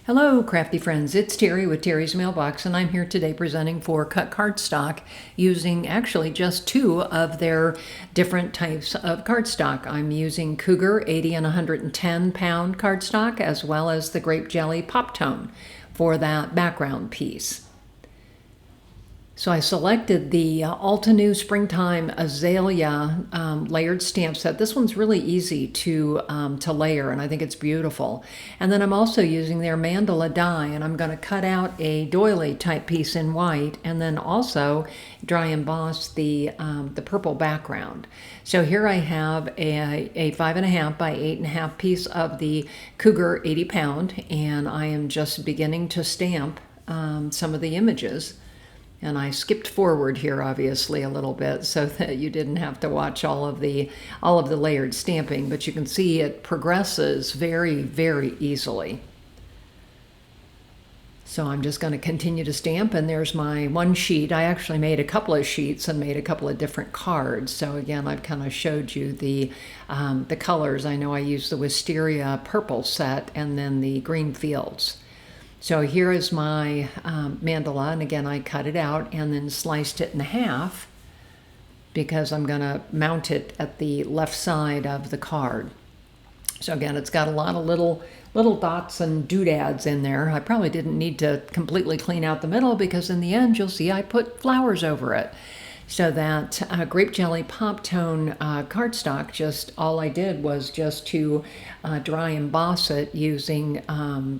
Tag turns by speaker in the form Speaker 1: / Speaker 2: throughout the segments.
Speaker 1: Hello, crafty friends. It's Terry with Terry's Mailbox, and I'm here today presenting for cut cardstock using actually just two of their different types of cardstock. I'm using Cougar 80 and 110 pound cardstock, as well as the Grape Jelly Pop Tone for that background piece. So I selected the New Springtime Azalea layered stamp set. This one's really easy to layer, and I think it's beautiful. And then I'm also using their mandala die, and I'm going to cut out a doily type piece in white, and then also dry emboss the purple background. So here I have a 5.5 by 8.5 piece of the Cougar 80 pound, and I am just beginning to stamp some of the images. And I skipped forward here, obviously, a little bit so that you didn't have to watch all of the layered stamping, but you can see it progresses very, very easily. So I'm just going to continue to stamp, and there's my one sheet. I actually made a couple of sheets and made a couple of different cards. So again, I've kind of showed you the colors. I know I used the Wisteria purple set and then the green fields. So here is my mandala, and again I cut it out and then sliced it in half because I'm going to mount it at the left side of the card. So again, it's got a lot of little dots and doodads in there. I probably didn't need to completely clean out the middle because in the end you'll see I put flowers over it. So that Grape Jelly Pop Tone cardstock, just all I did was just to dry emboss it using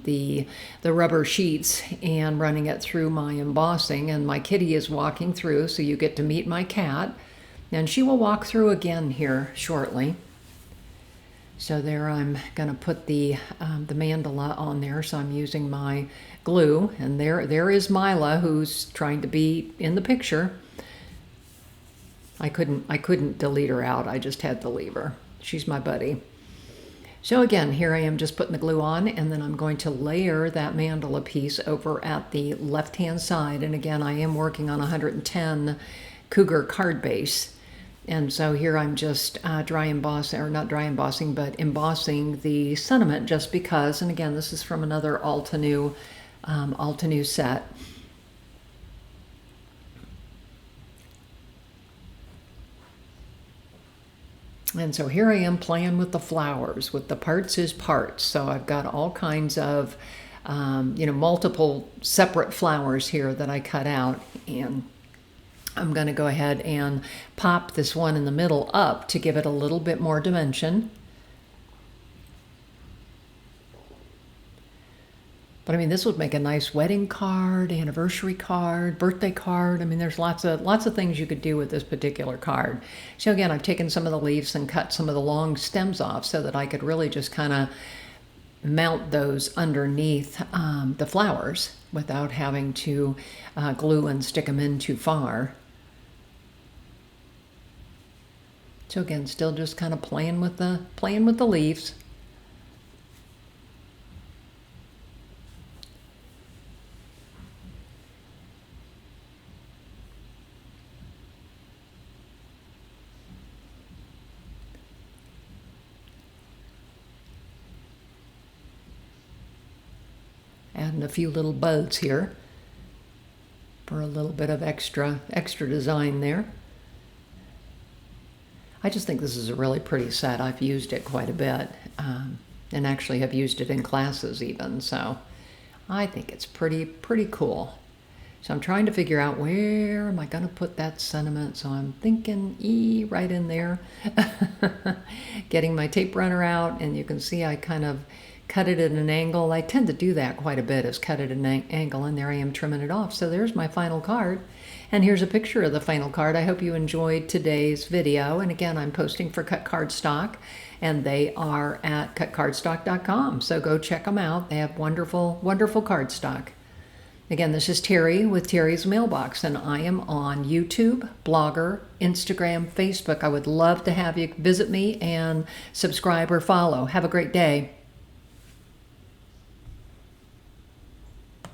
Speaker 1: the rubber sheets and running it through my embossing. And my kitty is walking through, so you get to meet my cat. And she will walk through again here shortly. So there I'm going to put the mandala on there. So I'm using my glue. And there is Mila, who's trying to be in the picture. I couldn't delete her out. I just had to leave her. She's my buddy. So again, here I am just putting the glue on, and then I'm going to layer that mandala piece over at the left-hand side. And again, I am working on 110 Cougar card base. And so here I'm just dry embossing, or not dry embossing, but embossing the sentiment just because. And again, this is from another Altenew set. And so here I am playing with the flowers, with the parts is parts. So I've got all kinds of, multiple separate flowers here that I cut out. And I'm going to go ahead and pop this one in the middle up to give it a little bit more dimension. But I mean, this would make a nice wedding card, anniversary card, birthday card. I mean, there's lots of things you could do with this particular card. So again, I've taken some of the leaves and cut some of the long stems off so that I could really just kind of mount those underneath the flowers without having to glue and stick them in too far. So again, still just kind of playing with the leaves. Adding a few little buds here for a little bit of extra design there. I just think this is a really pretty set. I've used it quite a bit, and actually have used it in classes even, so I think it's pretty cool. So I'm trying to figure out where am I going to put that sentiment, so I'm thinking right in there. Getting my tape runner out, and you can see I kind of cut it at an angle. I tend to do that quite a bit, is cut it at an angle, and there I am trimming it off. So there's my final card, and here's a picture of the final card. I hope you enjoyed today's video, and again, I'm posting for Cut Cardstock, and they are at cutcardstock.com, so go check them out. They have wonderful cardstock. Again, this is Terry with Terry's Mailbox, and I am on YouTube, Blogger, Instagram, Facebook. I would love to have you visit me and subscribe or follow. Have a great day.